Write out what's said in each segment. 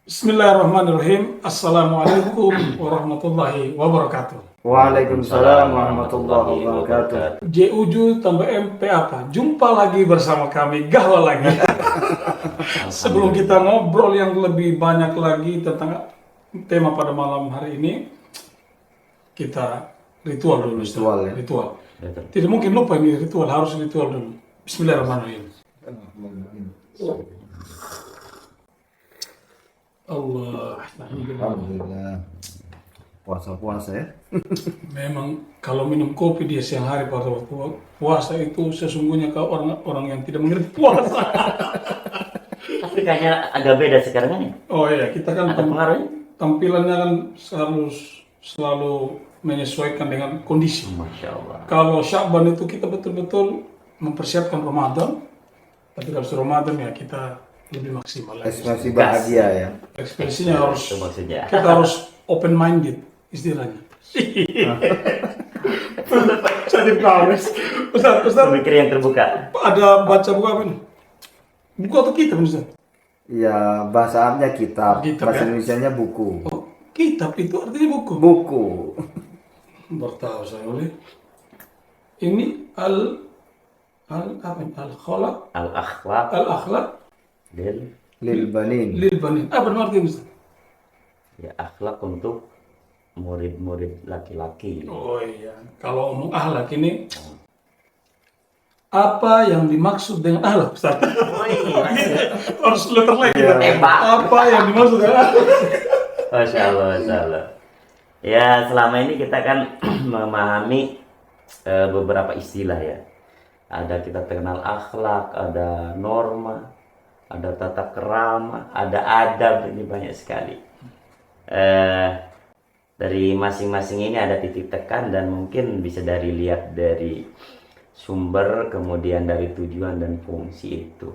Bismillahirrahmanirrahim. Assalamualaikum warahmatullahi wabarakatuh. Waalaikumsalam warahmatullahi wabarakatuh. JUJU tambah MP apa? Jumpa lagi bersama kami, gaul lagi. Sebelum kita ngobrol yang lebih banyak lagi tentang tema pada malam hari ini, kita ritual dulu. Ustaz. Ritual, ya? Ritual. Tidak mungkin lupa ini ritual, harus ritual dulu. Bismillahirrahmanirrahim. Allah, Alhamdulillah. Puasa ya. memang kalau minum kopi di siang hari pada waktu puasa itu sesungguhnya kau orang yang tidak mengerti puasa. Tapi kayaknya agak beda sekarang kan ya? Oh iya, kita kan Ada pengaruhnya? tampilannya kan harus selalu menyesuaikan dengan kondisi. Masya Allah. Kalau Sya'ban itu kita betul-betul mempersiapkan Ramadan, tapi kalau Ramadan ya kita lebih maksimal lagi. Ekspresi bahagia ya. Ekspresinya harus, Itu maksudnya. kita harus open minded istilahnya. Jadi promise. Ustaz, Pemikir yang terbuka. ada baca buku apa nih? Buku atau kitab Ustaz? Ya, bahasa Arabnya kitab, Kitab, bahasa ya? Indonesianya buku. Oh, kitab itu artinya buku. Buku. Bertahu saya oleh ini apa ini? Al-khalaq Al-akhlak al-akhlaq Lil banin. lil banin. Apa artinya Ustaz? ya akhlak untuk murid-murid laki-laki. Oh iya, kalau omong akhlak ini apa yang dimaksud dengan akhlak Ustaz? Oh iya. Harus letter lagi. Iya. Tembak. Apa yang dimaksud dengan akhlak? Masya Allah, Masya Allah. Ya selama ini kita kan memahami beberapa istilah ya. Ada kita kenal akhlak, ada norma, ada tata kerama, ada adab, ini banyak sekali. Dari masing-masing ini ada titik tekan dan mungkin bisa lihat dari sumber, kemudian dari tujuan dan fungsi itu.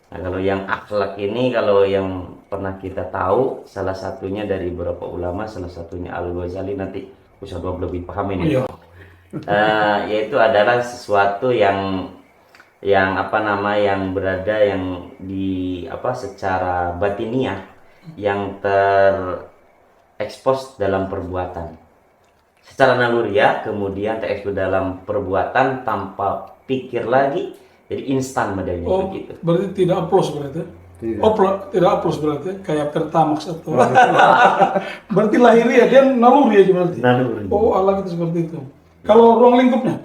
Nah kalau yang akhlak ini, kalau yang pernah kita tahu, salah satunya dari beberapa ulama, salah satunya Al-Ghazali, nanti Ustaz Bob lebih paham ini. Iya. Yaitu adalah sesuatu yang berada yang di secara batiniah yang terekspos dalam perbuatan secara naluriah, kemudian terekspos dalam perbuatan tanpa pikir lagi, jadi instan modelnya Oh, begitu. berarti tidak upload berarti? Tidak. Oh, tidak upload berarti? Kayak Pertamax atau berarti lahiriah, dia naluri aja berarti? Naluri. Oh, Allah itu seperti itu. Kalau ruang lingkupnya?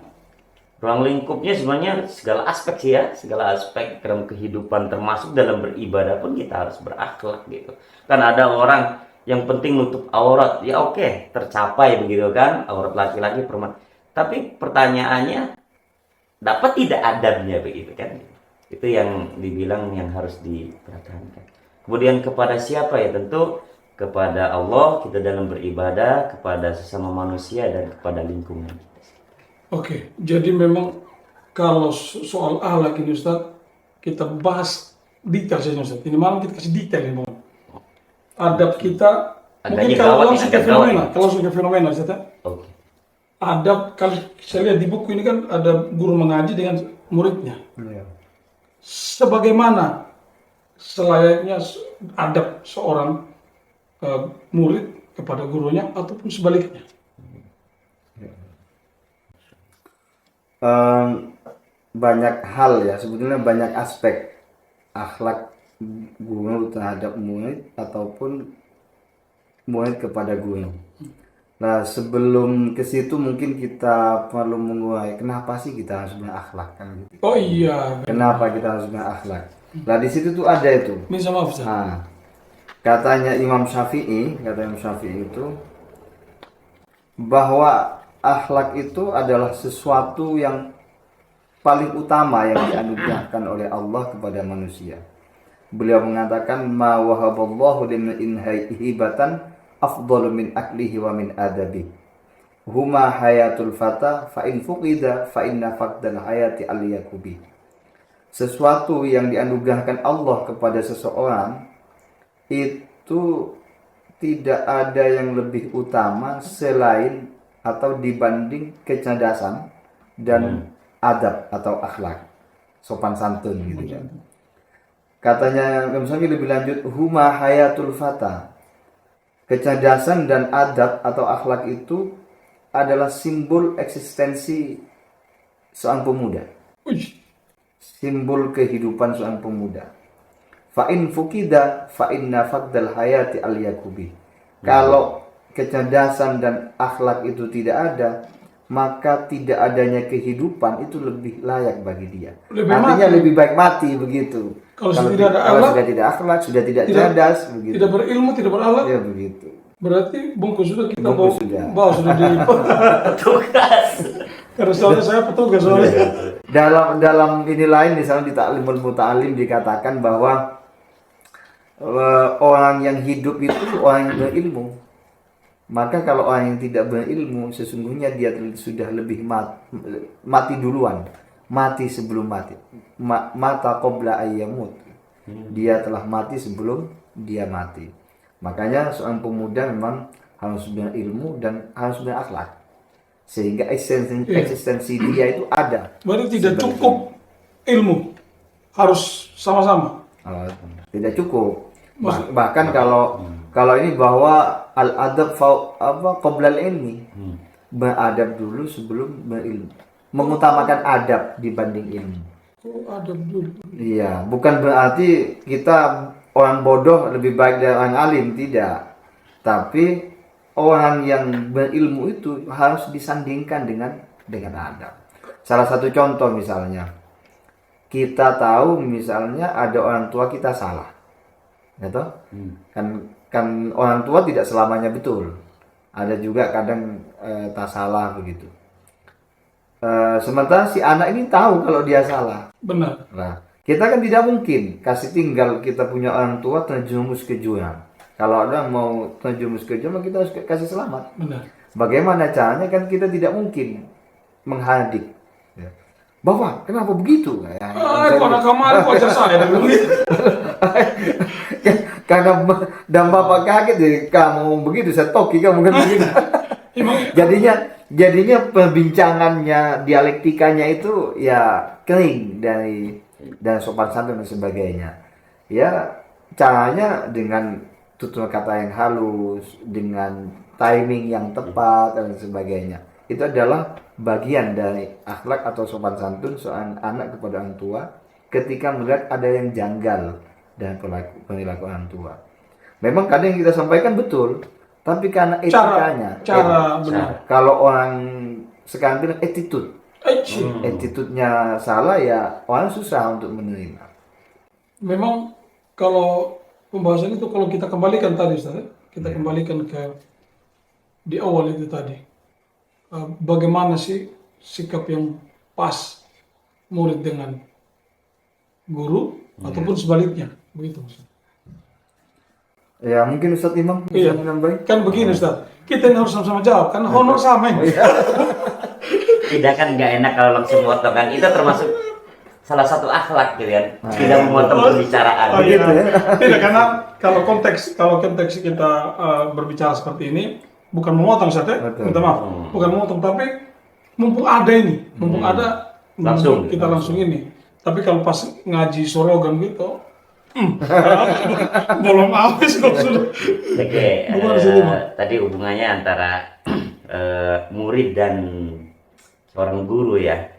Ruang lingkupnya sebenarnya segala aspek sih ya, segala aspek dalam kehidupan, termasuk dalam beribadah pun kita harus berakhlak gitu. Kan ada orang yang penting nutup aurat, ya oke, tercapai begitu kan, aurat laki-laki perempuan. Tapi pertanyaannya, dapat tidak adabnya begitu kan? Itu yang dibilang yang harus diperhatikan. Kemudian kepada siapa ya? Tentu kepada Allah kita dalam beribadah, kepada sesama manusia dan kepada lingkungan kita. Oke, jadi memang kalau soal akhlak ini Ustaz, kita bahas detail saja Ustaz. Ini malam kita kasih detail ini mohon. Adab kita, mungkin Adanya kalau gawat nih, langsung ke agak gawat fenomena, nih. kalau langsung ke fenomena Ustaz ya. Oke. Adab, kalau saya lihat di buku ini kan ada guru mengaji dengan muridnya. Iya. Sebagaimana selayaknya adab seorang murid kepada gurunya ataupun sebaliknya. Banyak hal ya, sebetulnya banyak aspek akhlak guru terhadap murid ataupun murid kepada guru. Nah, sebelum ke situ mungkin kita perlu mengurai kenapa sih kita harus berakhlak kan gitu. Oh iya, Kenapa kita harus berakhlak? Nah, di situ tuh ada itu. minta maaf Ustaz. Nah, katanya Imam Syafi'i itu bahwa akhlak itu adalah sesuatu yang paling utama yang dianugerahkan oleh Allah kepada manusia. Beliau mengatakan ma wahaballahu liman hibatan afdalu min aklihi wa min adabi. Huma hayatul fata fa in fuqida fa inna faqdal hayati al-yakubi. Sesuatu yang dianugerahkan Allah kepada seseorang itu tidak ada yang lebih utama selain atau dibanding kecerdasan dan adab atau akhlak, sopan santun gitu kan. Katanya Imam Syafi'i lebih lanjut, huma hayatul fata. Kecerdasan dan adab atau akhlak itu adalah simbol eksistensi seorang pemuda. Wih, Simbol kehidupan seorang pemuda. Fa in fukida fa inna faddal hayati al yakubi. Kalau kecerdasan dan akhlak itu tidak ada, maka tidak adanya kehidupan itu lebih layak bagi dia. Artinya lebih baik mati begitu. Kalau sudah tidak ada akhlak, sudah tidak akhlak, sudah tidak cerdas begitu. tidak berilmu, tidak berakhlak, Ya begitu. berarti bungkus sudah kita Bungkus bawa sudah. sudah di Tugas. karena soalnya saya petugas soalnya. Dalam ini lain misalnya di Ta'limul Muta'alim dikatakan bahwa orang yang hidup itu orang yang berilmu. Maka kalau orang yang tidak berilmu, sesungguhnya dia sudah lebih mati duluan, mati sebelum mati. Mata qabla ayyamut. Dia telah mati sebelum dia mati. Makanya seorang pemuda memang harus berilmu dan harus berakhlak, sehingga eksistensi dia itu ada. Berarti tidak cukup ilmu, harus sama-sama. Tidak cukup. Bahkan kalau ini bahwa al-adab qabla al-ilmi. Beradab dulu sebelum berilmu. Mengutamakan adab dibanding ilmu. Oh, adab dulu. Iya, bukan berarti kita orang bodoh lebih baik dari orang alim, tidak. Tapi orang yang berilmu itu harus disandingkan dengan adab. Salah satu contoh misalnya, kita tahu misalnya ada orang tua kita salah. Ya toh? Kan orang tua tidak selamanya betul. Ada juga kadang tak salah begitu. Sementara si anak ini tahu kalau dia salah. Benar. Nah, kita kan tidak mungkin kasih tinggal kita punya orang tua terjerumus ke jurang. Kalau ada yang mau terjerumus ke jurang, kita harus kasih selamat. Benar. Bagaimana caranya? Kan kita tidak mungkin menghadik. Ya. Bapak, kenapa begitu? Karena kemarin wajar saya begitu. Karena dan bapak kaget jadi kamu begitu, saya toki kamu kan begitu. jadinya perbincangannya, dialektikanya itu ya kering dan sopan santun dan sebagainya. Ya caranya dengan tutur kata yang halus, dengan timing yang tepat dan sebagainya. Itu adalah bagian dari akhlak atau sopan santun seorang anak kepada orang tua ketika melihat ada yang janggal dan perilaku orang tua. Memang kadang yang kita sampaikan betul, tapi karena etikanya, cara benar. Kalau orang sekarang bilang attitude-nya salah, ya orang susah untuk menerima. Memang kalau pembahasan itu kalau kita kembalikan tadi, Ustaz, kita kembalikan ke di awal itu tadi. Bagaimana sih sikap yang pas murid dengan guru ataupun sebaliknya, begitu Ustaz. Ya mungkin Ustaz Imam bisa menambah. Kan begini Ustaz, kita ini harus sama-sama jawab, kan honor sama ini. Tidak kan nggak enak kalau langsung motong kan. Itu termasuk salah satu akhlak gitu kan. Tidak memotong pembicaraan. Gitu ya. Tidak, karena kalau konteks kita berbicara seperti ini bukan memotong Ustaz ya. Minta maaf. Bukan memotong, tapi mumpung ada ini, Langsung kita langsung ini. Tapi kalau pas ngaji sorogan gitu, belum habis kok sudah. Oke, tadi hubungannya antara murid dan seorang guru ya.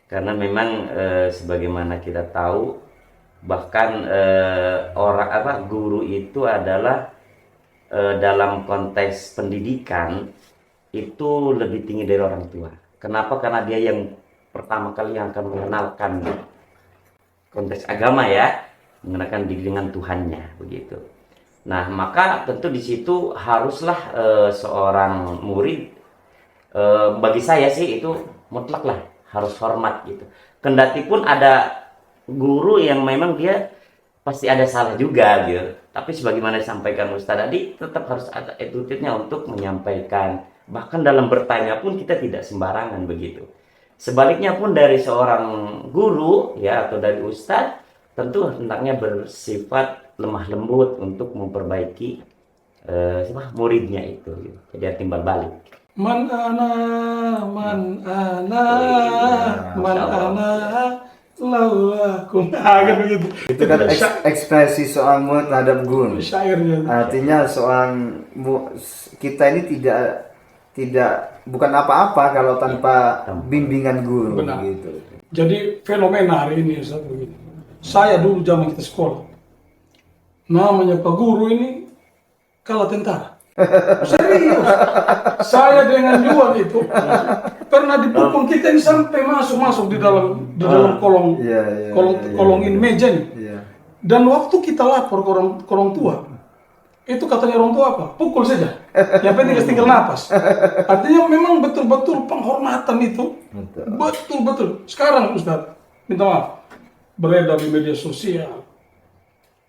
Karena memang sebagaimana kita tahu, bahkan guru itu adalah dalam konteks pendidikan itu lebih tinggi dari orang tua. Kenapa? Karena dia yang pertama kali yang akan mengenalkan konteks agama ya, mengenalkan diri dengan Tuhannya begitu. Nah, maka tentu di situ haruslah seorang murid, bagi saya sih itu mutlak lah harus hormat gitu. Kendati pun ada guru yang memang dia pasti ada salah juga gitu. Tapi sebagaimana disampaikan Ustaz tadi, tetap harus ada attitude-nya untuk menyampaikan. Bahkan dalam bertanya pun kita tidak sembarangan begitu. Sebaliknya pun dari seorang guru ya atau dari Ustaz, tentu hendaknya bersifat lemah lembut untuk memperbaiki muridnya itu gitu. Jadi timbal balik. Man ana laulakum. Kan begitu. Itu kan ekspresi seorang murid terhadap guru. Syairnya. Artinya kita ini tidak bukan apa-apa kalau tanpa bimbingan guru. Benar. Gitu. Jadi fenomena hari ini Ustaz begini. Saya dulu zaman kita sekolah, namanya Pak Guru ini kalah tentara. Serius. Saya dengan Juan itu pernah dipukul kita ini sampai masuk di dalam kolong Iya, kolong ini meja ini. Iya. Dan waktu kita lapor ke orang tua, itu katanya orang tua apa? Pukul saja. Yang penting tinggal napas. Artinya memang betul-betul penghormatan itu. Betul-betul. Sekarang Ustaz, minta maaf, beredar di media sosial.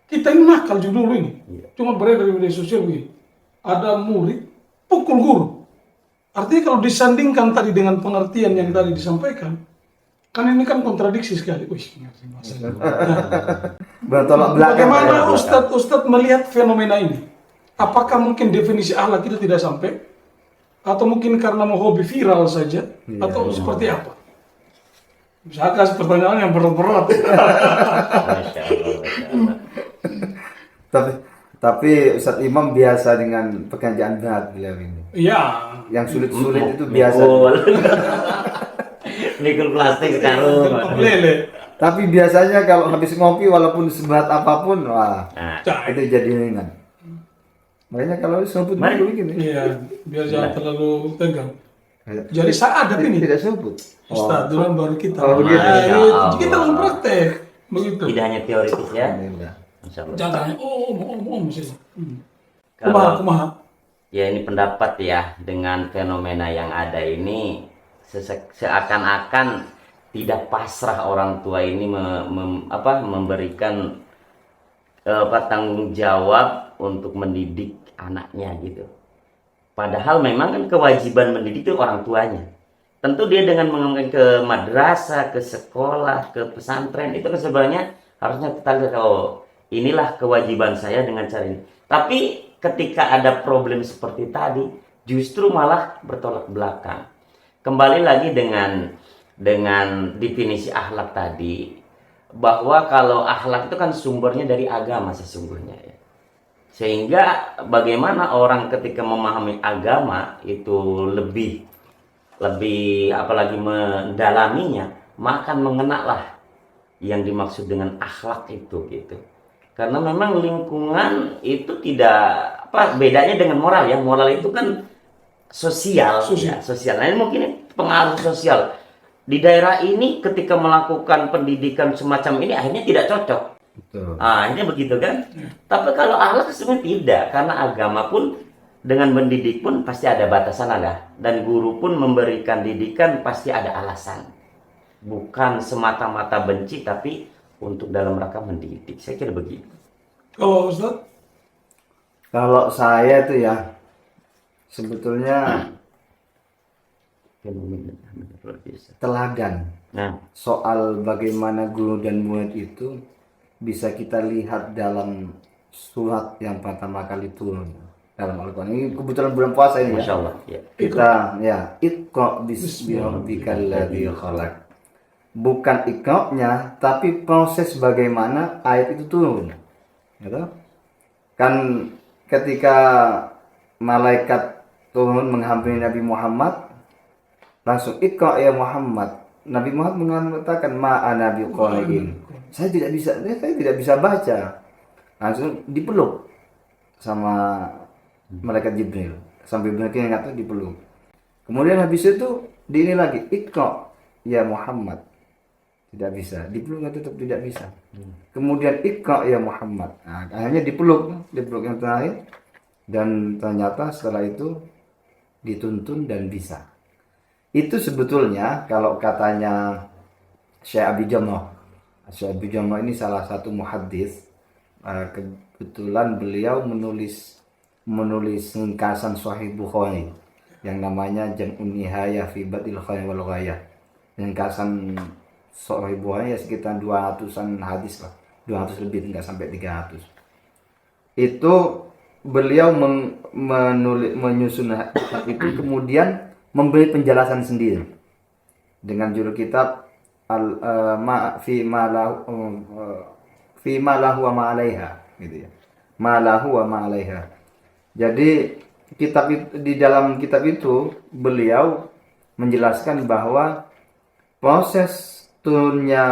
Kita ini nakal dulu ini. Cuma beredar di media sosial begini. Ada murid pukul guru. Artinya kalau disandingkan tadi dengan pengertian yang tadi disampaikan, kan ini kan kontradiksi sekali. Wih, Bertolak belakang. bagaimana Ustadz melihat fenomena ini? Apakah mungkin definisi akhlak kita tidak sampai? Atau mungkin karena mau hobi viral saja? Atau seperti apa? Saya kasih pertanyaan yang berat-berat. Masya Allah, Masya Allah. Tapi Ustadz Imam biasa dengan pekerjaan berat beliau ini. Iya. Yang sulit-sulit itu biasa. Mikul plastik karung. Lele. Tapi biasanya kalau habis ngopi walaupun seberat apapun, wah, Nah, itu jadi ringan. Makanya kalau semput dulu gini. Iya, biar jangan terlalu tegang. Jadi saya ada ini. Tidak semput. Ustadz, duluan baru kita. Oh, begitu. Masya Allah. Kita langsung praktek. Begitu. tidak hanya teoritis ya. Alhamdulillah. Masya Allah. Jangan tanya, om saja. Kalau- Kumaha. Ya ini pendapat ya, dengan fenomena yang ada ini seakan-akan tidak pasrah orang tua ini memberikan tanggung jawab untuk mendidik anaknya gitu. Padahal memang kan kewajiban mendidik itu orang tuanya. Tentu dia dengan mengembangkan ke madrasah, ke sekolah, ke pesantren itu kan sebenarnya harusnya kita lihat, oh inilah kewajiban saya dengan cara ini. Tapi ketika ada problem seperti tadi, justru malah bertolak belakang. Kembali lagi dengan definisi akhlak tadi, bahwa kalau akhlak itu kan sumbernya dari agama sesungguhnya ya. Sehingga bagaimana orang ketika memahami agama itu lebih apalagi mendalaminya, maka mengenaklah yang dimaksud dengan akhlak itu gitu. Karena memang lingkungan itu tidak bedanya dengan moral ya. Moral itu kan sosial. Ya, sosial. Nah, ini mungkin pengaruh sosial. Di daerah ini ketika melakukan pendidikan semacam ini akhirnya tidak cocok. Betul. Akhirnya begitu kan? Tapi kalau akhlak sebenarnya tidak, karena agama pun dengan mendidik pun pasti ada batasan ada, dan guru pun memberikan didikan pasti ada alasan. Bukan semata-mata benci, tapi untuk dalam rangka mendidik. Saya kira begitu. Kalau Ustaz? Kalau saya itu ya sebetulnya teladan Nah, soal bagaimana guru dan murid itu bisa kita lihat dalam surat yang pertama kali turun dalam Al-Quran. Ini kebetulan bulan puasa ini Masya ya. Allah. Ya. Kita ya Iqra bismi rabbikal ladzi khalaq. Bukan iqra-nya, tapi proses bagaimana ayat itu turun. Gitu? Kan ketika malaikat turun menghampiri Nabi Muhammad, langsung Iqra ya Muhammad. Nabi Muhammad mengatakan ma'ana biqari'in. Saya tidak bisa baca. Langsung dipeluk sama malaikat Jibril. Sampai benar ingat dipeluk. Kemudian habis itu ini lagi Iqra ya Muhammad. Tidak bisa, dipeluk tetap tidak bisa. Kemudian Iqra ya Muhammad. Nah, akhirnya dipeluk yang terakhir, dan ternyata setelah itu dituntun dan bisa. Itu sebetulnya kalau katanya Syekh Abi Jamrah. Syekh Abi Jamrah ini salah satu muhaddis. Kebetulan beliau menulis ringkasan Sahih Bukhari yang namanya Jam'un Nihayah fi Badil Khair wal Ghayah. Ringkasan Sahih Bukhari ya sekitar 200-an hadis lah. 200 lebih, enggak sampai 300. Itu beliau menyusun itu, kemudian memberi penjelasan sendiri dengan judul kitab fi ma lahu wa ma 'alaiha gitu ya. Ma lahu wa ma 'alaiha. Jadi di dalam kitab itu beliau menjelaskan bahwa proses turunnya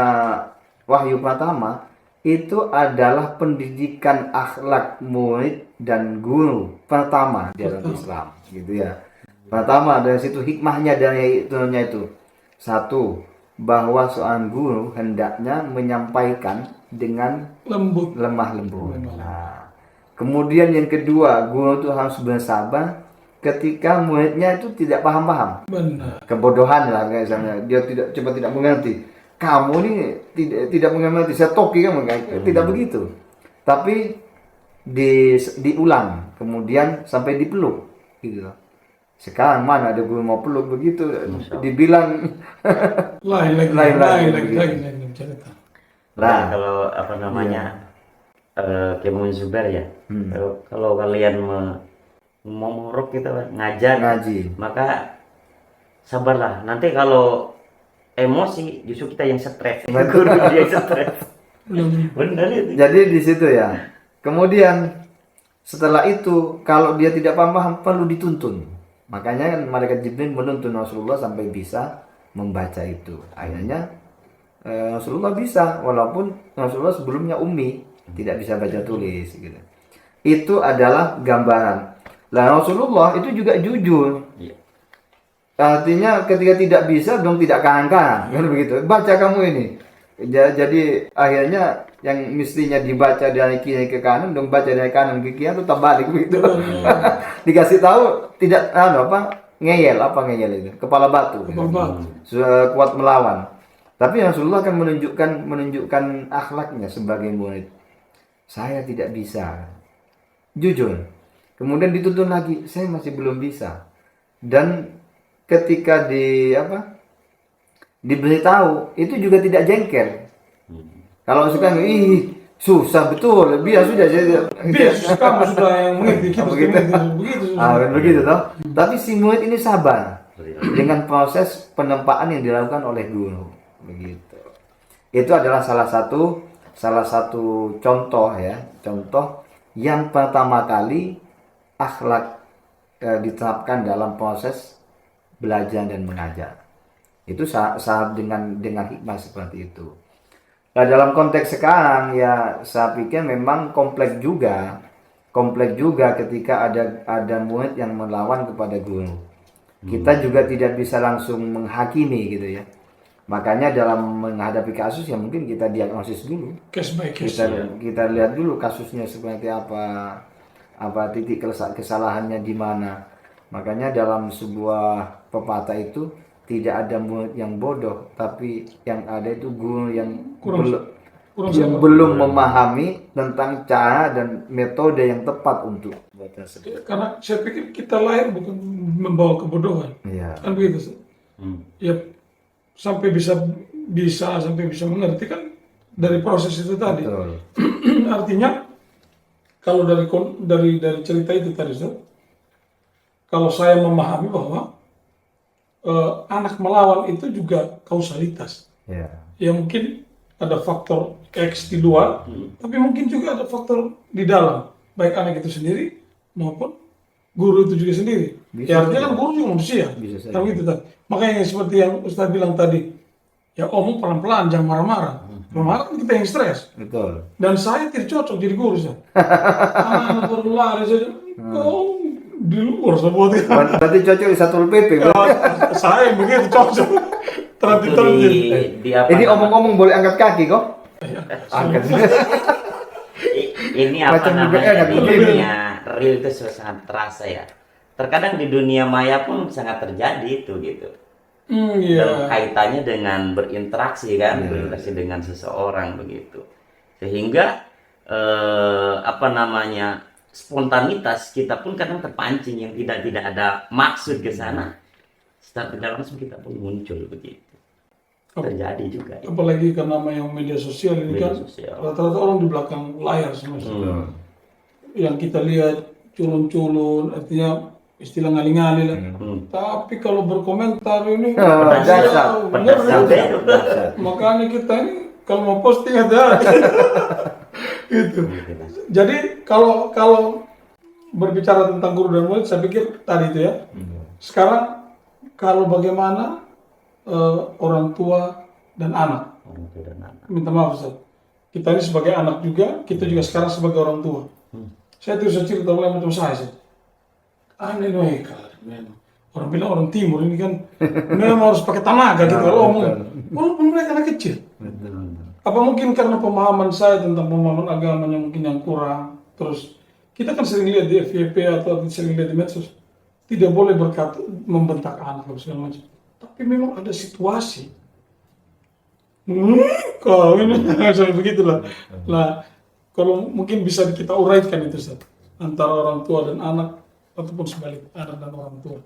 wahyu pertama itu adalah pendidikan akhlak murid dan guru pertama di dalam Islam gitu ya. Pertama dari situ hikmahnya dari turunnya itu. Satu, bahwa seorang guru hendaknya menyampaikan dengan lemah lembut. Nah, kemudian yang kedua, guru itu harus bersabar ketika muridnya itu tidak paham-paham. Benar. Kebodohan lah misalnya, dia tidak mengerti. Kamu ini tidak mengerti, saya toki kamu, tidak begitu. Tapi diulang, kemudian sampai dipeluk gitu. Sekarang mana ada guru mau peluk begitu, dibilang lain lagi cerita. Nah, kalau apa namanya, Kemun Zubair ya, kalau kalian mau nguruk gitu ngaji, maka sabarlah. Nanti kalau emosi justru kita yang stres, guru dia yang stres. Benar itu. Jadi di situ ya. Kemudian setelah itu kalau dia tidak paham perlu dituntun. Makanya kan malaikat Jibril menuntun Rasulullah sampai bisa membaca itu. Akhirnya Rasulullah bisa, walaupun Rasulullah sebelumnya ummi, tidak bisa baca tulis gitu. Itu adalah gambaran. Lah Rasulullah itu juga jujur. Artinya ketika tidak bisa dong tidak kanan-kanan kan begitu. Baca kamu ini. Jadi akhirnya yang mestinya dibaca dari kiri ke kanan dong baca dari kanan ke kiri, tetap balik begitu. Dikasih tahu tidak ngeyel itu kepala batu. Kuat melawan. Tapi Rasulullah kan menunjukkan akhlaknya sebagai murid. Saya tidak bisa. Jujur. Kemudian dituntun lagi, saya masih belum bisa. Dan ketika diberitahu itu juga tidak jengkel. Kalau sekarang susah betul, biar sudah kamu sudah yang mengerti begitu toh. Tapi si murid ini sabar dengan proses penempaan yang dilakukan oleh guru begitu. Itu adalah salah satu contoh yang pertama kali akhlak diterapkan dalam proses belajar dan mengajar. Itu saat dengan hikmah seperti itu. Nah, dalam konteks sekarang ya saya pikir memang kompleks juga ketika ada murid yang melawan kepada guru. Kita juga tidak bisa langsung menghakimi gitu ya. Makanya dalam menghadapi kasus ya mungkin kita diagnosis dulu. Case by case. Kita lihat dulu kasusnya seperti apa titik kesalahannya di mana. Makanya dalam sebuah pepatah itu tidak ada murid yang bodoh, tapi yang ada itu guru yang belum memahami tentang cara dan metode yang tepat untuk buat tersebut. Karena saya pikir kita lahir bukan membawa kebodohan, kan begitu. Ya sampai bisa mengerti kan dari proses itu tadi. Artinya kalau dari cerita itu tadi, kalau saya memahami bahwa anak melawan itu juga kausalitas. Ya mungkin ada faktor X di luar, tapi mungkin juga ada faktor di dalam, baik anak itu sendiri maupun guru itu juga sendiri. Ya artinya kan guru juga manusia. Kan gitu tadi. Makanya seperti yang Ustaz bilang tadi, ya omong pelan-pelan, jangan marah-marah. Marah kan kita yang stres. Betul. Dan saya tidak cocok jadi guru, Ustaz. Anak berlari saja. Di luar sebuah berarti cocok di Satpol PP. Saya begitu cocok. Ini omong-omong boleh angkat kaki kok? Angkat. Ini apa namanya, di dunia real itu sangat terasa ya. Terkadang di dunia maya pun sangat terjadi itu gitu. Dalam kaitannya dengan berinteraksi kan, berinteraksi dengan seseorang begitu. Sehingga spontanitas kita pun kadang terpancing yang tidak ada maksud ke sana. Secara tidak langsung kita pun muncul begitu. Terjadi juga. Apalagi karena yang media sosial ini kan rata-rata orang di belakang layar semua. Yang kita lihat culun-culun, artinya istilah ngali-ngali lah. Tapi kalau berkomentar ini, dasar. Pedas sampai itu. makanya kita ini kalau mau posting ada. Gitu. Jadi kalau berbicara tentang guru dan murid, saya pikir tadi itu ya. Sekarang kalau bagaimana orang tua dan anak. Minta maaf Ustaz. Kita ini sebagai anak juga, kita juga sekarang sebagai orang tua. Saya tuh cerita mulai macam saya sih. Aneh nih memang. Orang bilang orang timur ini kan memang harus pakai tenaga gitu kalau ngomong. Walaupun mereka anak kecil. Apa mungkin karena pemahaman saya tentang pemahaman agamanya mungkin yang kurang. Terus kita kan sering lihat di FYP atau sering lihat di medsos. Tidak boleh berkata membentak anak atau segala macam. Tapi memang ada situasi. Kau ini sampai begitulah. Nah, kalau mungkin bisa kita uraikan itu Ustaz, antara orang tua dan anak ataupun sebalik anak dan orang tua.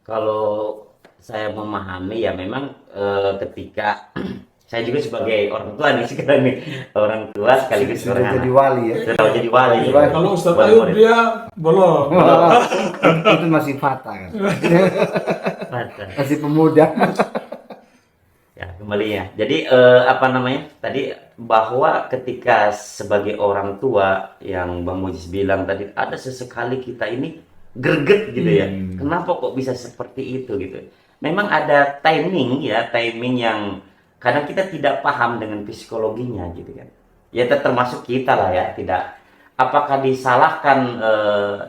Kalau saya memahami ya memang ketika saya juga sebagai orang tua nih sekarang nih, orang tua sekaligus Sudah orang jadi anak. wali ya. Sudah jadi wali. Kalau Ustaz Wali Ayub murid. dia belum. Itu masih fata kan. Mantap. Masih pemuda. Ya, kembali ya. Jadi apa namanya? Tadi bahwa ketika sebagai orang tua yang Bang Mujis bilang tadi ada sesekali kita ini greget gitu ya. Kenapa kok bisa seperti itu gitu. Memang ada timing ya, timing yang kadang kita tidak paham dengan psikologinya gitu kan. Ya termasuk kita lah ya, tidak apakah disalahkan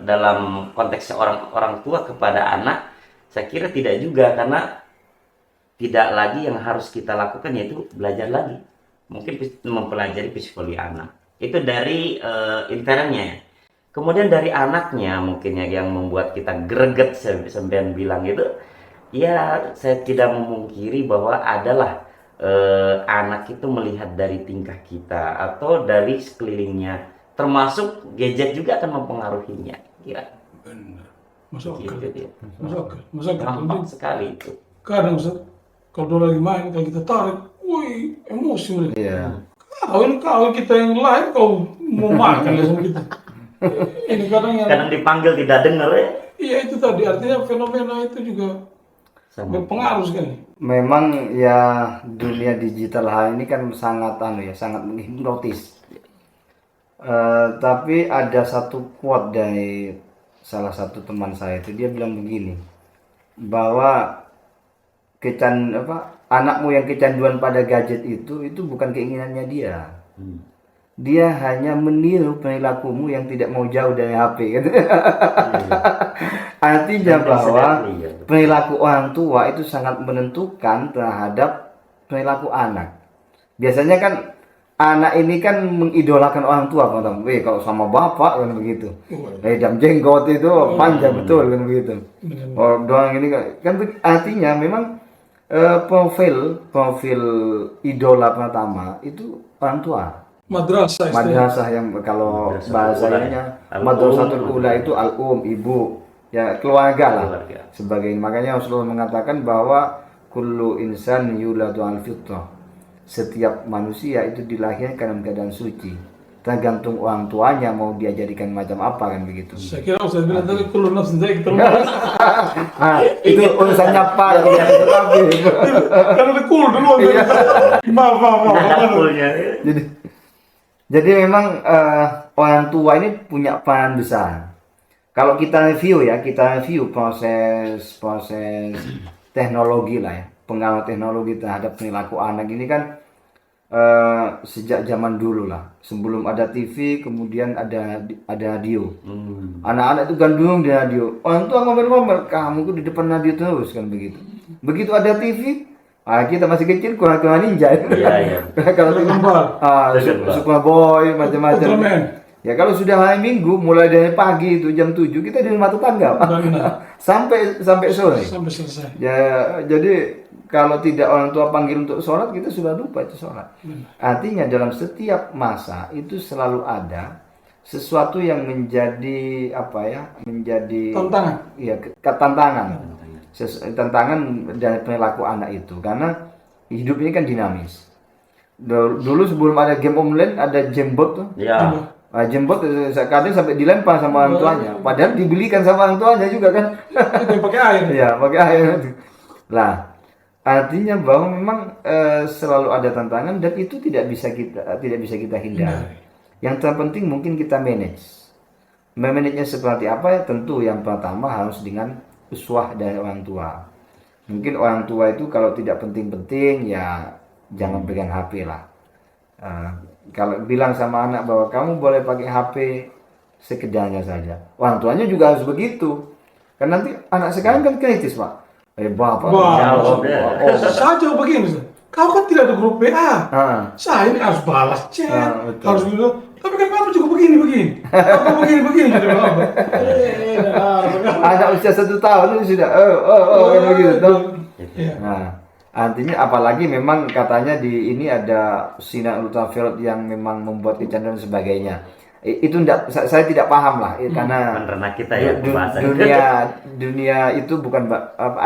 dalam konteks orang tua kepada anak? Saya kira tidak juga, karena tidak lagi yang harus kita lakukan yaitu belajar lagi. Mungkin mempelajari psikologi anak. Itu dari internnya ya. Kemudian dari anaknya mungkin ya yang membuat kita greget sampean bilang itu, ya saya tidak memungkiri bahwa adalah anak itu melihat dari tingkah kita atau dari sekelilingnya, termasuk gadget juga akan mempengaruhinya. Kira. Benar. Masuk akal. Gitu, ya. Masuk akal. Gampang sekali itu. Kadang Ustaz, kalau dia lagi main, kalau kita tarik, wih, emosi mereka. Iya. Kau kita yang lain, kau mau makan ya sama kita. Ini kadang yang, Kadang dipanggil tidak dengar ya. iya itu tadi, artinya fenomena itu juga Sama. berpengaruh sekali. Memang ya dunia digital hari ini kan sangat sangat menghipnotis. Tapi ada satu quote dari salah satu teman saya itu, dia bilang begini, bahwa anakmu yang kecanduan pada gadget itu bukan keinginannya dia. Dia hanya meniru perilakumu yang tidak mau jauh dari HP gitu. Artinya bahwa perilaku orang tua itu sangat menentukan terhadap perilaku anak. Biasanya kan anak ini kan mengidolakan orang tua, kalau sama bapak kan begitu. Jam jenggot itu panjang betul kan begitu. Oh, doang ini kan artinya memang profil idola pertama itu orang tua. Madrasah yang kalau bahasanya madrasatul ula itu ibu, ya keluarga lah. Sebagai makanya Rasulullah mengatakan bahwa kullu insan yuladu al fitrah. Setiap manusia itu dilahirkan dalam keadaan suci. Tergantung orang tuanya mau dia jadikan macam apa kan begitu. Saya kira Ustaz bilang tadi kullu nafsin dha'iqatul Itu urusannya Pak ya, tapi kan ada cool dulu. Maaf. Jadi memang orang tua ini punya peran besar. Kalau kita review proses teknologi lah ya, pengaruh teknologi terhadap perilaku anak ini kan sejak zaman dulu lah. Sebelum ada TV, kemudian ada radio. Anak-anak itu gandung di radio. Orang tua ngomel-ngomel, kamu tuh di depan radio terus kan begitu. Begitu ada TV, kita masih kecil kurang ninja. Iya. Kalau Superboy macam-macam. Ya kalau sudah hari Minggu mulai dari pagi itu jam 7 kita di rumah tetangga. sampai sore. Sampai selesai. Ya jadi kalau tidak orang tua panggil untuk sholat kita sudah lupa itu sholat. Artinya dalam setiap masa itu selalu ada sesuatu yang menjadi tantangan. Iya, tantangan dari perilaku anak itu, karena hidup ini kan dinamis. Dulu sebelum ada game online ada Jamebot tuh. Ya. Jemput kadang sampai dilempar sama orang tuanya. Padahal dibelikan sama orang tuanya juga kan. Itu yang pakai air. Iya, pakai air. Lah, artinya bahwa memang selalu ada tantangan dan itu tidak bisa kita hindari. Yang terpenting mungkin kita manage. Memanagenya seperti apa ya? Tentu yang pertama harus dengan uswah dari orang tua. Mungkin orang tua itu kalau tidak penting-penting ya jangan pegang HP lah. Kalau bilang sama anak bahwa kamu boleh pakai HP sekedarnya saja. Orang tuanya juga harus begitu. Kan nanti anak sekarang kan kritis, Pak. Bapak. Saya jawab begini, kau kan tidak ada grup WA. Saya ini harus balas chat, harus gitu. Tapi kan Bapak juga begini. Aku begini jadi Bapak. Anak usia 1 tahun itu sudah begitu. Nah, artinya apalagi memang katanya di ini ada sinar ultraviolet yang memang membuat kecanduan dan sebagainya. Itu saya tidak paham lah karena kita ya dunia itu bukan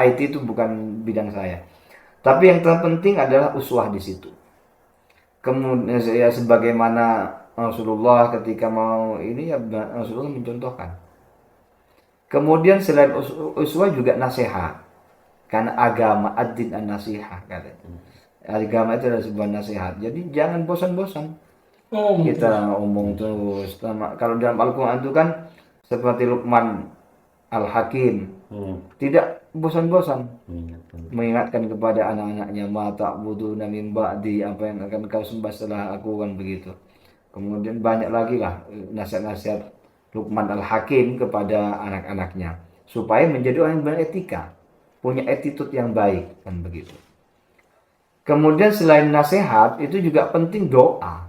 IT itu bukan bidang saya. Tapi yang terpenting adalah uswah di situ. Kemudian ya sebagaimana Rasulullah ketika mau ini ya Rasulullah mencontohkan. Kemudian selain uswah juga nasihat. Karena agama ad-din an-nasihat katanya. Agama itu adalah sebuah nasihat. Jadi jangan bosan-bosan. Kita omong terus. Kalau dalam Al-Quran itu kan seperti Luqman Al-Hakim. Tidak bosan-bosan. Mengingatkan kepada anak-anaknya, ma ta'buduna min ba'di, apa yang akan kau sembah setelah aku, kan begitu. Kemudian banyak lagi lah nasihat-nasihat Luqman Al-Hakim kepada anak-anaknya supaya menjadi orang yang beretika, punya attitude yang baik, kan begitu. Kemudian selain nasihat itu juga penting doa.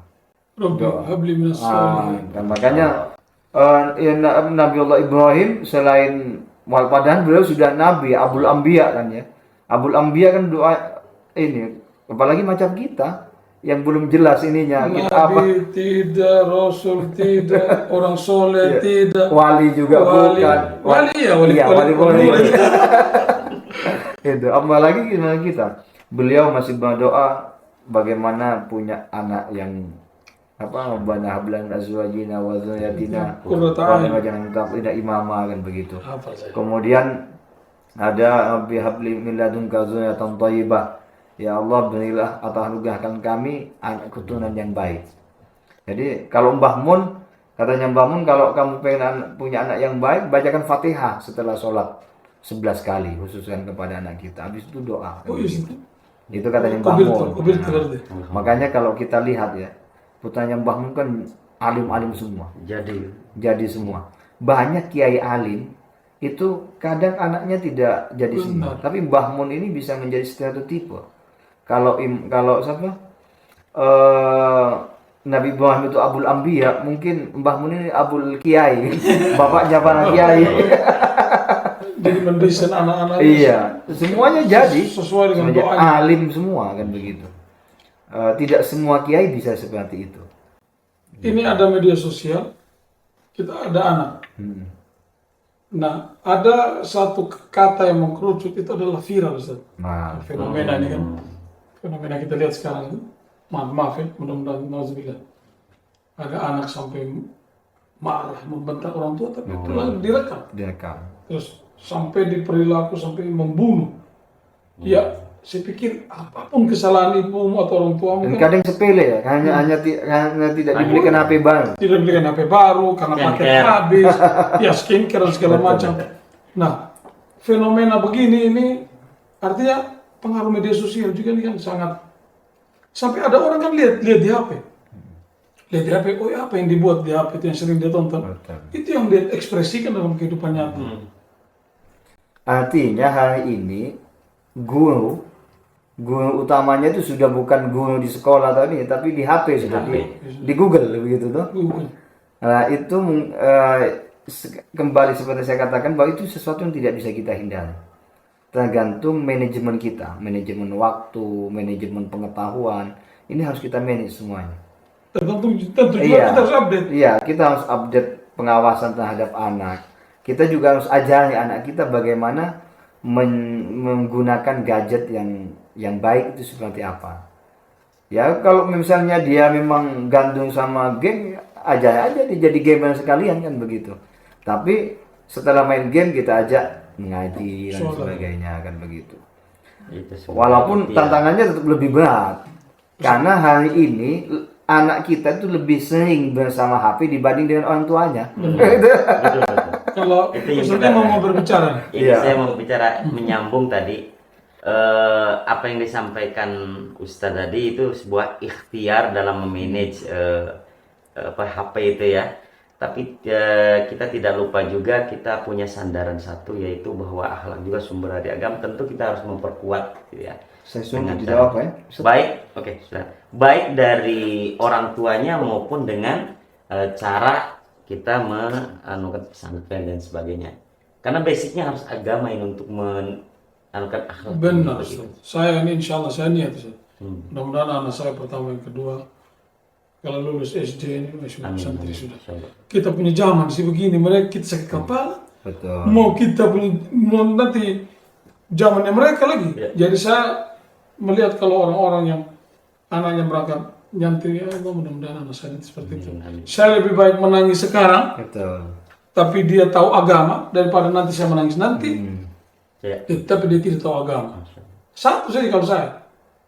Dan makanya Nabiullah Ibrahim selain padahal beliau sudah nabi, Abul Anbiya kan ya. Abul Anbiya kan doa ini, apalagi macam kita yang belum jelas ininya kita apa. Tidak, Rasul tidak, orang soleh tidak, wali juga bukan. Wali. Itu apalagi gimana kita. Beliau masih berdoa bagaimana punya anak yang Rabbana hablan azwajina wa dzurriyyatina qurrata a'yun waj'alna imama, kan begitu. Kemudian ada Rabbi habli min ladunka dzurriyyatan thayyibah. Ya Allah, berilah atau anugerahkan kami anak keturunan yang baik. Jadi kalau katanya Mbah Mun, kalau kamu pengen punya anak yang baik, bacakan Fatihah setelah sholat 11 kali, khususkan kepada anak kita. Habis itu doa. Itu katanya Mbah Mun. Makanya kalau kita lihat ya, putranya Mbah Mun kan alim-alim semua. Jadi semua. Banyak kiai alim itu kadang anaknya tidak jadi semua. Tapi Mbah Mun ini bisa menjadi satu tipe. Kalau siapa? Nabi Ibrahim itu Abul Anbiya, mungkin Mbah Mun ini Abul Kiai, bapaknya para kiai. Jadi mendesain anak-anak. Iya, semuanya jadi sesuai dengan doanya. Alim semua, kan begitu. Tidak semua kiai bisa seperti itu. Ini ada media sosial, kita ada anak. Nah, ada satu kata yang mengkerucut, itu adalah viral, Ustaz. Fenomena ini kan. Fenomena kita lihat sekarang itu. Maaf ya, mudah-mudahan nauzubillah. Ada anak sampai marah, membentak orang tua, tapi itu direkam. Terus sampai diperilaku, sampai membunuh. Ya, saya pikir apapun kesalahan ibumu atau orang tuamu. Dan kadang sepele ya, hanya tidak dibelikan HP baru. Tidak dibelikan HP baru karena paket habis, ya skincare dan segala macam. Nah, fenomena begini ini artinya pengaruh media sosial juga ini kan sangat. Sampai ada orang kan lihat di HP. Lihat di HP, apa yang dibuat di HP itu yang sering dia tonton. Itu yang dia ekspresikan dalam kehidupan nyata. Artinya hari ini guru utamanya itu sudah bukan guru di sekolah tadi, tapi di HP sudah di Google begitu tuh. Nah, itu kembali seperti saya katakan bahwa itu sesuatu yang tidak bisa kita hindari. Tergantung manajemen kita, manajemen waktu, manajemen pengetahuan. Ini harus kita manage semuanya. Tentu juga kita harus update. Iya, kita harus update pengawasan terhadap anak. Kita juga harus ajari anak kita bagaimana menggunakan gadget yang baik itu seperti apa. Ya, kalau misalnya dia memang gandung sama game, aja dia jadi gamer sekalian kan begitu. Tapi setelah main game kita ajak mengaji dan sebagainya kan begitu. Itu semua Walaupun gitu ya. tantangannya tetap lebih berat. Karena hari ini anak kita itu lebih sering bersama HP dibanding dengan orang tuanya. Betul, betul. Kalau Itu yang Ustaznya kita- mau berbicara. Ini Iya. saya mau bicara menyambung tadi apa yang disampaikan Ustadz tadi itu sebuah ikhtiar dalam memanage HP itu ya. Tapi kita tidak lupa juga kita punya sandaran satu, yaitu bahwa akhlak juga sumber dari agama. Tentu kita harus memperkuat gitu ya. Saya suruh Dengan dijawab cara- ya. Baik, oke, sudah. Baik dari orang tuanya maupun dengan cara kita menanukan pesantren dan sebagainya. Karena basicnya harus agama ini untuk menanukan akhlak. Benar, Begitu. Ustaz. Saya ini insya Allah saya niat, Ustaz. Hmm. Mudah-mudahan anak saya pertama yang kedua kalau lulus SD ini sudah Amin, santri amin. sudah. Insyaallah. Kita punya zaman sih begini, mereka kita sakit kepala. Betul. Mau kita punya mau nanti zamannya mereka lagi. Ya. Jadi saya melihat kalau orang-orang yang anaknya berangkat nyantri, ya Allah mudah-mudahan anak saya nanti seperti itu. Amin. Saya lebih baik menangis sekarang, Betul. tapi dia tahu agama daripada nanti saya menangis nanti, Ya. tapi dia tidak tahu agama. Satu saja kalau saya,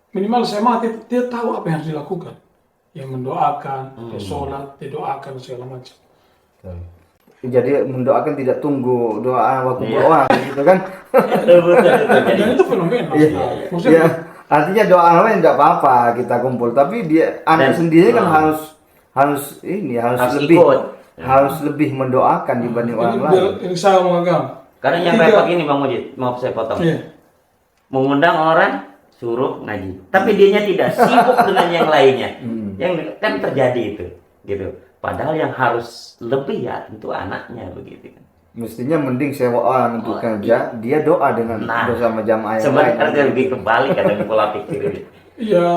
minimal saya mati, dia tahu apa yang harus dilakukan. Yang mendoakan, dia sholat, dia doakan segala macam. Betul. Jadi mendoakan tidak tunggu doa waktu Iya. doa gitu kan. Betul, betul, betul. Dan itu fenomena. Iya. Maksudnya, Ya, artinya doa lain tidak apa-apa kita kumpul, tapi dia anak Dan- sendiri kan harus lebih ikut. harus lebih mendoakan dibanding ini, orang lain. ini saya mau agama. Karena yang Tiga. repot ini Bang Mujid, maaf saya potong. Iya. Mengundang orang suruh ngaji, tapi dianya tidak sibuk dengan yang lainnya. Yang kan terjadi itu, gitu. Padahal yang harus lebih ya tentu anaknya begitu kan. Mestinya mending sewa orang untuk kerja, dia doa dengan Nah, bersama jamaah yang sebenarnya lain. lebih kebalik kadang pola pikir ini. Iya,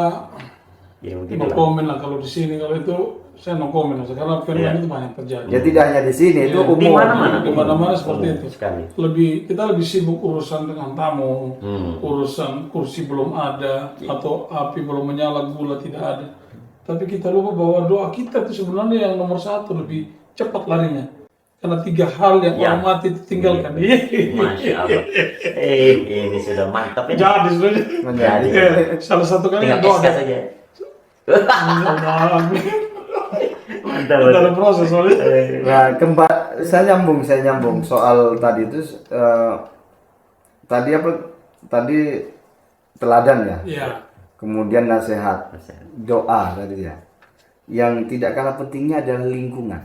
Ya no begitu lah. komen lah kalau di sini, kalau itu saya no komen aja karena fenomena Iya. itu banyak terjadi. Ya tidak hanya di sini, itu Iya. umum. Di mana-mana. Di mana-mana seperti Umum itu. sekali. Kita lebih sibuk urusan dengan tamu, urusan kursi belum ada atau api belum menyala, gula tidak ada. Tapi kita lupa bahwa doa kita itu sebenarnya yang nomor satu, lebih cepat larinya. Karena 3 hal yang Ya. orang mati ditinggalkan. Masya Allah. Ini sudah mantap ini. Jadi sudah. Menjadi. Iya, salah satu kali Tinggal doa. SK saja. Mantap. Dalam proses soalnya. Nah, saya nyambung soal tadi itu tadi apa? Tadi teladan ya. Iya. Kemudian nasihat, doa tadi ya. Yang tidak kalah pentingnya adalah lingkungan.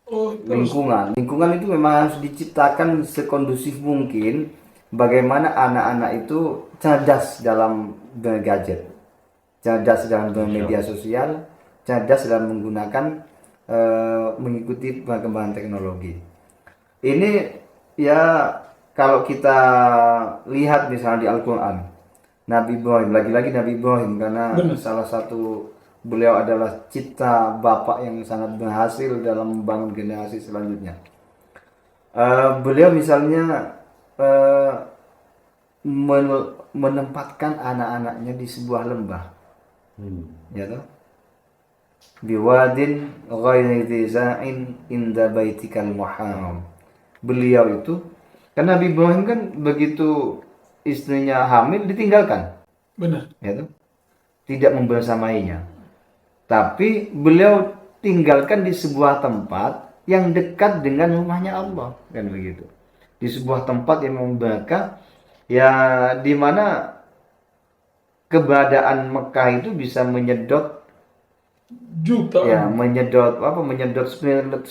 Oh, terus. Lingkungan itu memang harus diciptakan sekondusif mungkin. Bagaimana anak-anak itu cerdas dalam bergadget, cerdas dalam bermedia sosial, cerdas dalam menggunakan mengikuti perkembangan teknologi. Ini ya kalau kita lihat misalnya di Al-Quran, Nabi Ibrahim, lagi-lagi Nabi Ibrahim, karena Benar. salah satu beliau adalah cipta bapak yang sangat berhasil dalam membangun generasi selanjutnya. Beliau misalnya menempatkan anak-anaknya di sebuah lembah, ya toh, biwadin ghairi dza'in inda baitikal muharram. Beliau itu karena Nabi Ibrahim kan begitu istrinya hamil ditinggalkan, Benar. ya toh, tidak membersamainya. Tapi beliau tinggalkan di sebuah tempat yang dekat dengan rumahnya Allah, kan begitu. Di sebuah tempat yang memberkah, ya di mana keberadaan Mekah itu bisa menyedot, Juta. ya menyedot 900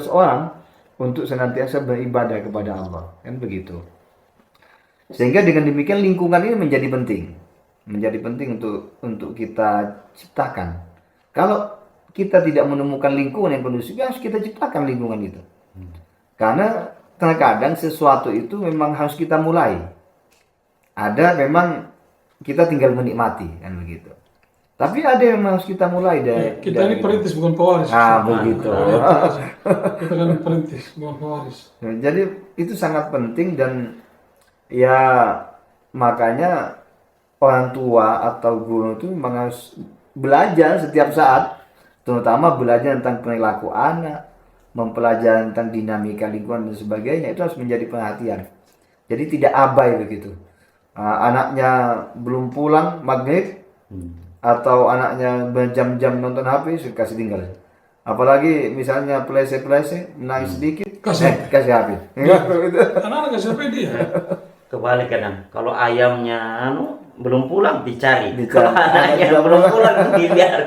orang untuk senantiasa beribadah kepada Allah, kan begitu. Sehingga dengan demikian lingkungan ini menjadi penting untuk kita ciptakan. Kalau kita tidak menemukan lingkungan yang kondusif, ya harus kita ciptakan lingkungan itu. Karena terkadang sesuatu itu memang harus kita mulai. Ada memang kita tinggal menikmati, kan begitu. Tapi ada yang harus kita mulai dari Kita ini perintis bukan pewaris. Ah, begitu. Kita kan perintis bukan pewaris. Jadi itu sangat penting dan ya makanya orang tua atau guru itu memang harus belajar setiap saat terutama belajar tentang perilaku anak, mempelajari tentang dinamika lingkungan dan sebagainya, itu harus menjadi perhatian. Jadi tidak abai begitu. Anaknya belum pulang maghrib atau anaknya berjam-jam nonton HP, kasih tinggal. Apalagi misalnya plese-plese, nangis sedikit, kasih HP. Anak-anak kasih HP dia. Kebalik kadang. Kalau ayamnya belum pulang dicari. Dicari. Kalau anaknya belum pulang dibiar.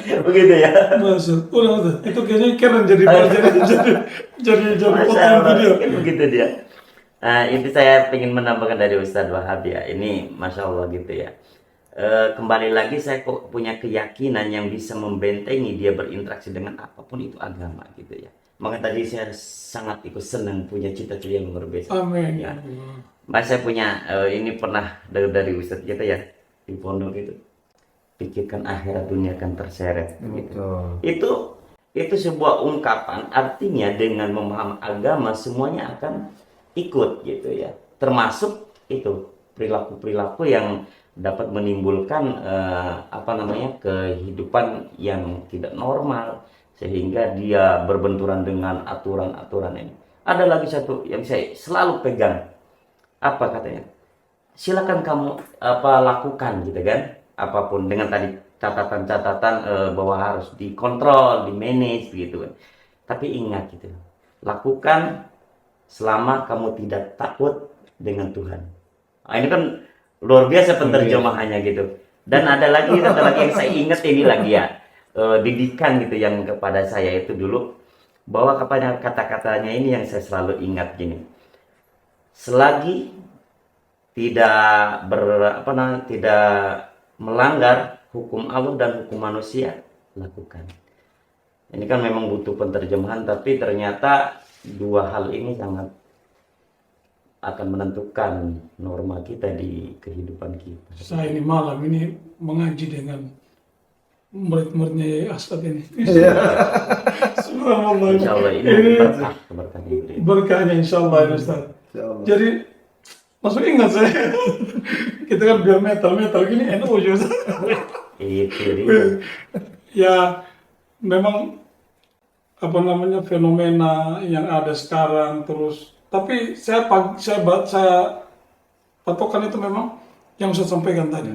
Begitu ya. Maksud, udah. Itu kayaknya keren jadi Masya potong Allah, video. kan begitu dia. Nah, itu saya ingin menambahkan dari Ustadz Wahab ya. Ini Masya Allah gitu ya. Kembali lagi saya kok punya keyakinan yang bisa membentengi dia berinteraksi dengan apapun itu agama gitu ya. Maka tadi saya sangat ikut senang punya cita-cita yang luar biasa. Amin. Ya. Mas saya punya ini pernah dari Ustadz kita ya di pondok itu. Pikirkan akhirat dunia akan terseret. Gitu. Itu sebuah ungkapan, artinya dengan memahami agama semuanya akan ikut gitu ya. Termasuk itu perilaku-perilaku yang dapat menimbulkan kehidupan yang tidak normal sehingga dia berbenturan dengan aturan-aturan ini. Ada lagi satu yang saya selalu pegang. Apa katanya? Silakan kamu lakukan gitu kan. Apapun dengan tadi catatan-catatan bahwa harus dikontrol, di-manage gitu kan. Tapi ingat gitu. Lakukan selama kamu tidak takut dengan Tuhan. Nah, ini kan luar biasa penterjemahannya gitu. Dan ada lagi yang saya ingat ini lagi ya. Didikan gitu yang kepada saya itu dulu, bahwa kepada kata-katanya ini yang saya selalu ingat gini. Selagi tidak melanggar hukum Allah dan hukum manusia, lakukan. Ini kan memang butuh penterjemahan, tapi ternyata dua hal ini sangat akan menentukan norma kita di kehidupan kita. Saya ini malam ini mengaji dengan murid-muridnya Astad ini. Subhanallah. Insya Allah ini berkah berkahnya insya Allah ya Ustaz. Jadi masuk ingat saya. Kita kan biar metal gini enak aja Ustaz. Itu dia. Ya memang fenomena yang ada sekarang terus. Tapi saya patokan itu memang yang saya sampaikan tadi,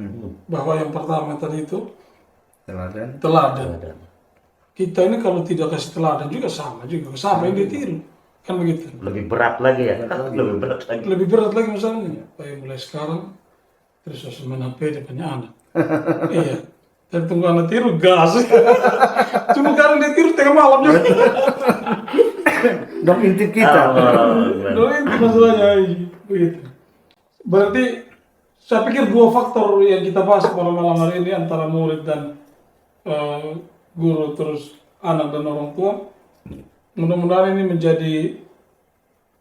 bahwa yang pertama tadi itu teladan. Kita ini kalau tidak kasih teladan juga sama yang ditiru, kan begitu. Lebih berat lagi ya. Lebih berat lagi misalnya, mulai sekarang terus harus menampai depannya anak. Iya. Dan tunggu anak tiru gas. Cuma karena dia tiru tengah malam juga. Dong intip kita. Dong intip masalahnya begitu. Berarti saya pikir dua faktor yang kita bahas pada malam hari ini antara murid dan guru terus anak dan orang tua. Mudah-mudahan ini menjadi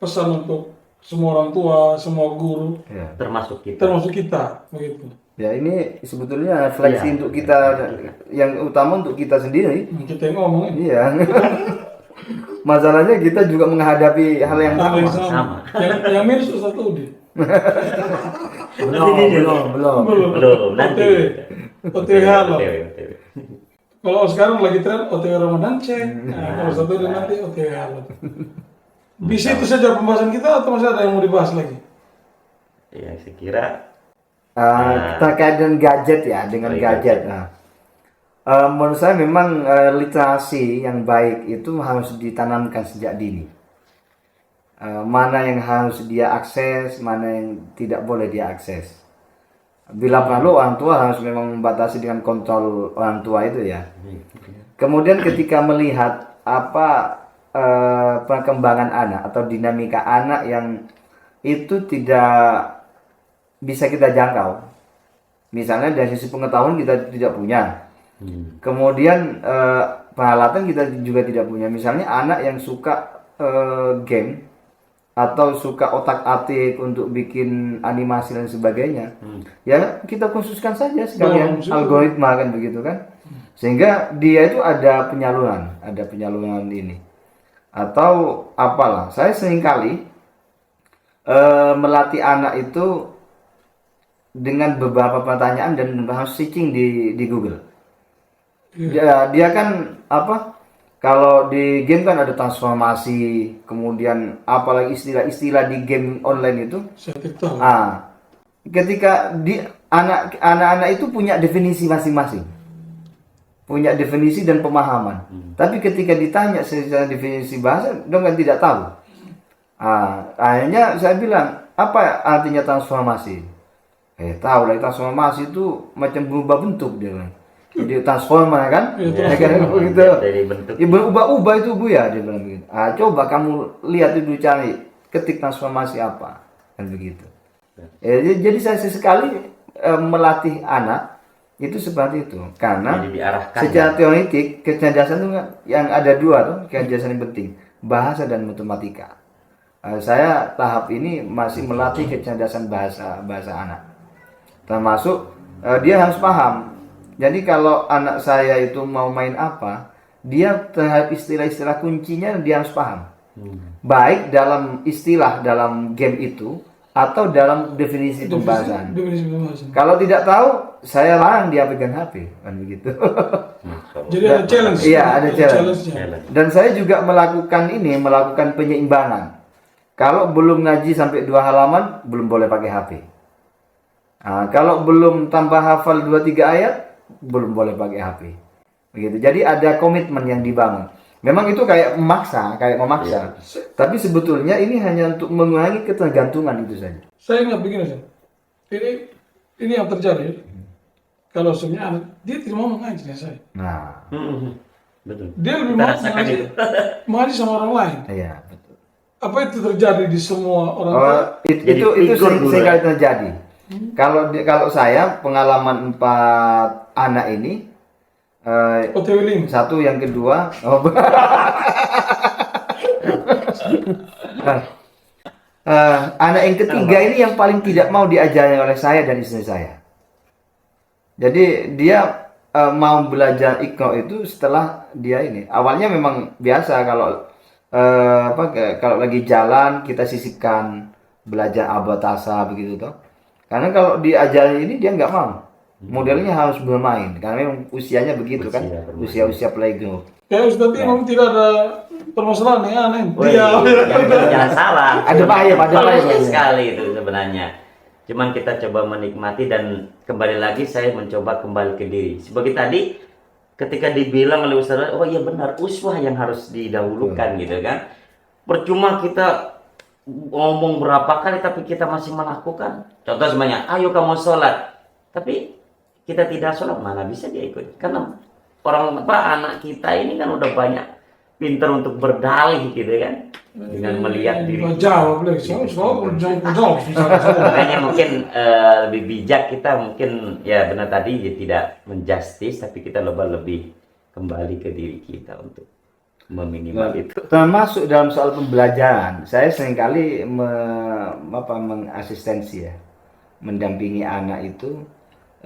pesan untuk semua orang tua, semua guru, Ya. Termasuk kita, begitu. Ya ini sebetulnya refleksi untuk kita, yang utama untuk kita sendiri. Kita yang ngomong ini. Iya. Masalahnya kita juga menghadapi hal yang sama. Yang minus Ustaz Udin. Belum. Nanti. OTW halal. Kalau sekarang lagi tren OTW Ramadan cek. Nah, kalau Ustaz Udin nanti OTW halal. Di situ saja pembahasan kita atau masih ada yang mau dibahas lagi? Ya, saya kira terkait dengan gadget ya, gadget. Nah, menurut saya memang literasi yang baik itu harus ditanamkan sejak dini. Mana yang harus dia akses, mana yang tidak boleh dia akses. Bila perlu orang tua harus memang membatasi dengan kontrol orang tua itu ya. Kemudian ketika melihat perkembangan anak atau dinamika anak yang itu tidak bisa kita jangkau. Misalnya dari sisi pengetahuan kita tidak punya. Kemudian peralatan kita juga tidak punya. Misalnya anak yang suka game atau suka otak-atik untuk bikin animasi dan sebagainya. Ya kita khususkan saja sekalian algoritma kan begitu kan. Sehingga dia itu ada penyaluran ini. Atau apalah. Saya seringkali melatih anak itu dengan beberapa pertanyaan dan harus searching di Google. Dia kan apa? Kalau di game kan ada transformasi, kemudian apalagi istilah-istilah di game online itu. Saya tahu. Ketika anak-anak itu punya definisi masing-masing, punya definisi dan pemahaman. Tapi ketika ditanya secara definisi bahasa, dong kan tidak tahu. Akhirnya saya bilang, apa artinya transformasi? Tahu lah, transformasi itu macam berubah bentuk dia bilang. Jadi transformer kan? Begitu. Dari bentuk. Ya, berubah-ubah itu Bu ya, dia bilang begitu. Coba kamu lihat itu, cari, ketik transformasi apa, kan begitu. Jadi saya sesekali melatih anak itu seperti itu, karena Jadi diarahkan, secara teoretik kecerdasan itu yang ada dua tuh, kecerdasan yang penting, bahasa dan matematika. Saya tahap ini masih melatih kecerdasan bahasa anak, termasuk dia harus paham. Jadi kalau anak saya itu mau main apa, dia terhadap istilah-istilah kuncinya dia harus paham, baik dalam istilah dalam game itu atau dalam definisi pembahasan. Kalau tidak tahu, saya larang dia pegang HP, kan begitu. Jadi ada challenge. Iya, ada challenge. challenge-nya. Dan saya juga melakukan penyeimbangan. Kalau belum ngaji sampai 2 halaman, belum boleh pakai HP. Kalau belum tambah hafal 2-3 ayat, belum boleh pakai HP. Begitu. Jadi ada komitmen yang dibangun. Memang itu kayak memaksa. Tapi sebetulnya ini hanya untuk mengurangi ketergantungan itu saja. Saya ingat begini Ustaz. Ini yang terjadi. Kalau sebenarnya anak dia tidak mau mengaji dengan saya. Nah, Betul. Dia lebih Kita mau rasakan itu. mengaji sama orang lain. iya, betul. Apa itu terjadi di semua orang tua? Itu figur dulu seringkali terjadi. Kalau saya pengalaman 4 anak ini, OTW link. satu yang kedua, anak yang ketiga ini yang paling tidak mau diajari oleh saya dan istri saya. Jadi dia mau belajar Iqra itu setelah dia ini. Awalnya memang biasa kalau kalau lagi jalan kita sisipkan belajar abotasa begitu toh. Karena kalau diajari ini dia nggak mau. Modelnya harus bermain karena memang usianya begitu kan, usia playgroup. Ya Ustaz, memang tidak ada permasalahan yang aneh. Jangan salah. Ada bahaya. Sekali itu sebenarnya. Cuman kita coba menikmati dan kembali lagi saya mencoba kembali ke diri. Sebagai tadi ketika dibilang oleh Ustaz, oh iya benar, uswah yang harus didahulukan gitu kan. Percuma kita ngomong berapa kali tapi kita masih melakukan. Contoh semuanya, ayo kamu sholat. Tapi kita tidak sholat, mana bisa dia ikut? Karena anak kita ini kan udah banyak pintar untuk berdalih gitu kan, dengan melihat diri. Jawab lagi, jawab. Makanya mungkin lebih bijak kita mungkin ya benar tadi ya, tidak menjustis tapi kita lebih kembali ke diri kita untuk meminimal itu. Termasuk dalam soal pembelajaran, saya seringkali mengasistensi ya, mendampingi anak itu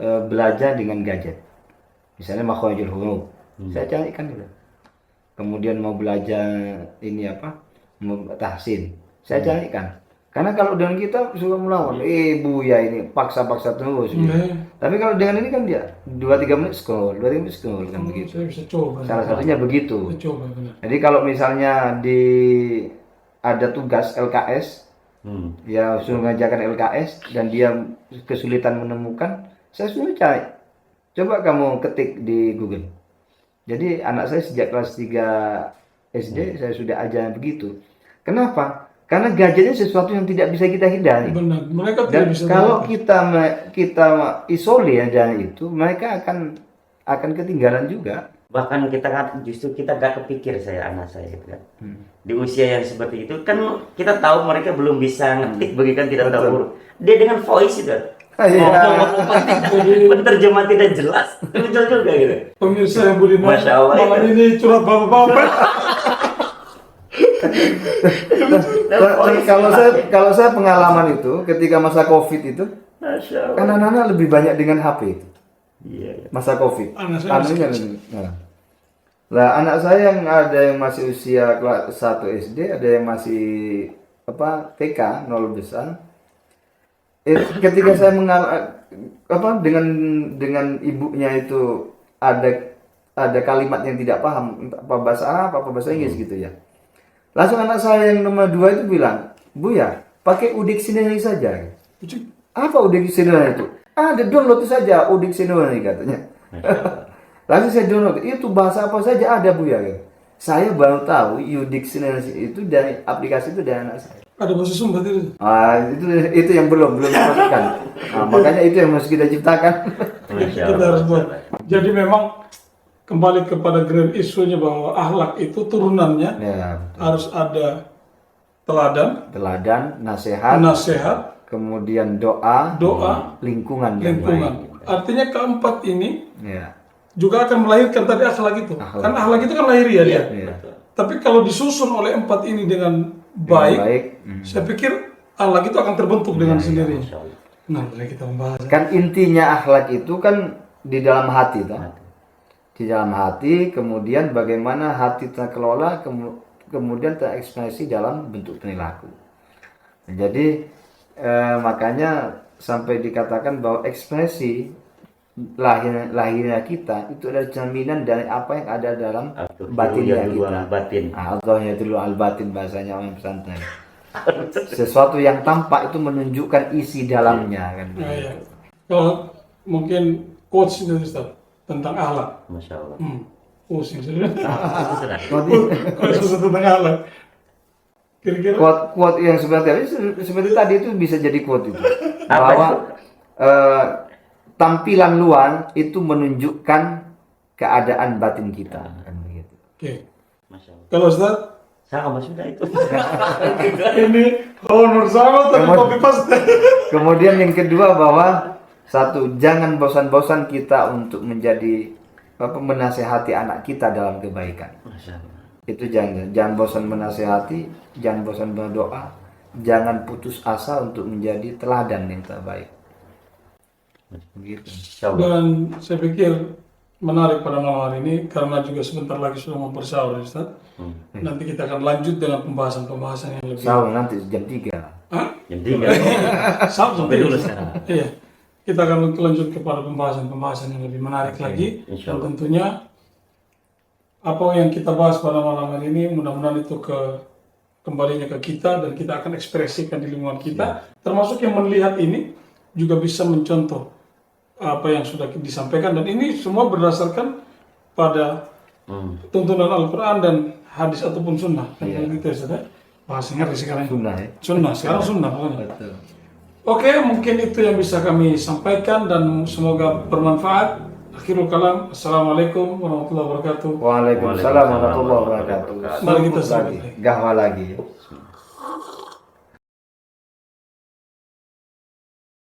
belajar dengan gadget. Misalnya makhrajul huruf, saya carikan itu. Kemudian mau belajar ini tahsin, saya carikan. Karena kalau dengan kita suka melawan, ibu ya ini paksa-paksa terus. Tapi kalau dengan ini kan dia 2-3 menit scroll, 2-3 menit scroll kan begitu. Saya bisa coba. Salah satunya begitu. Coba benar. Jadi kalau misalnya ada tugas LKS, ya suruh mengajarkan LKS dan dia kesulitan menemukan, saya suruh cari. Coba kamu ketik di Google. Jadi anak saya sejak kelas 3 SD saya sudah ajar begitu. Kenapa? Karena gadgetnya sesuatu yang tidak bisa kita hindari. Benar, mereka Dan tidak bisa. kalau kita isolir dari itu, mereka akan ketinggalan juga. Bahkan justru kita gak kepikir anak saya itu kan. Di usia yang seperti itu kan kita tahu mereka belum bisa ngetik bagikan tidak tahu huruf. Dia dengan voice itu. Ngomong penerjemah tidak jelas, lucu juga gitu. Pemirsa yang budiman, Masya Allah, malam ini curhat bapak-bapak. Kalau saya pengalaman itu ketika masa COVID itu, kan anak-anak lebih banyak dengan HP itu. Iya. Masa COVID. Anak saya Anak saya yang ada yang masih usia kelas 1 SD, ada yang masih TK 0 besar. Ketika saya dengan ibunya itu ada ada kalimat yang tidak paham, entah apa bahasa Arab, apa bahasa Inggris gitu ya. Langsung anak saya yang nomor 2 itu bilang, Buya, pakai Udictionary saja. Apa Udictionary itu? Ada, download saja Udictionary katanya. Langsung saya download, itu bahasa apa saja ada Buya. Saya baru tahu Udictionary itu dari aplikasi itu dari anak saya. Ada bahasa Sumba itu. Itu yang belum dimasukkan. Nah, makanya itu yang harus kita ciptakan. Masya Kita Allah. harus buat. Jadi memang kembali kepada grand isunya bahwa akhlak itu turunannya Ya, harus ada teladan, teladan, nasihat, nasihat, kemudian doa, doa, lingkungan yang lingkungan. baik. Artinya keempat ini Ya, juga akan melahirkan tadi akhlak itu. Akhlak. Kan akhlak itu kan lahir ya dia. ya. Tapi kalau disusun oleh empat ini dengan Yang baik, baik. saya pikir akhlak itu akan terbentuk dengan sendirinya. Masya Allah. Nah, boleh kita membahas. Kan intinya akhlak itu kan di dalam hati, toh. Di dalam hati, kemudian bagaimana hati terkelola, kemudian terekspresi dalam bentuk perilaku. Nah, jadi makanya sampai dikatakan bahwa ekspresi lahirnya kita itu adalah cerminan dari apa yang ada dalam batinnya kita. Batin. Allahnya dulu al-batin bahasanya orang pesantren. Sesuatu yang tampak itu menunjukkan isi dalamnya kan. Nah, ya. Kalau mungkin quotes itu Ustaz tentang akhlak. Masya Allah. Pusing sudah. Sudah. Quotes tentang akhlak. Kira-kira Quote yang seperti tadi itu bisa jadi quote itu Apa bahwa tampilan luar itu menunjukkan keadaan batin kita kan begitu. oke. Masya Allah. Kalau Ustaz Sama sudah itu. ini honor sama tapi copy paste. Kemudian yang kedua bahwa satu, jangan bosan-bosan kita untuk menjadi menasehati anak kita dalam kebaikan. Masya Allah. Itu jangan bosan menasehati, jangan bosan berdoa, jangan putus asa untuk menjadi teladan yang terbaik. Begitu. Insya Allah. Dan saya pikir menarik pada malam hari ini karena juga sebentar lagi sudah mau bersahur Ustaz. Nanti kita akan lanjut dengan pembahasan-pembahasan yang lebih. Sahur nanti jam 3. Hah? Yang tiga. Sampai dulu sekarang. Iya. Kita akan lanjut kepada pembahasan-pembahasan yang lebih menarik lagi. insya Dan tentunya apa yang kita bahas pada malam hari ini mudah-mudahan itu kembalinya ke kita dan kita akan ekspresikan di lingkungan kita. Termasuk yang melihat ini juga bisa mencontoh apa yang sudah disampaikan dan ini semua berdasarkan pada tuntunan Al-Quran dan hadis ataupun sunnah. Kan begitu ya Ustaz. Bahasanya sekarang. Sunnah ya. Sunnah, sekarang sunnah pokoknya. Betul. Oke, mungkin itu yang bisa kami sampaikan dan semoga bermanfaat. Akhirul kalam. Assalamualaikum warahmatullahi wabarakatuh. Waalaikumsalam warahmatullahi wabarakatuh. Mari kita Lagi, gahwa lagi.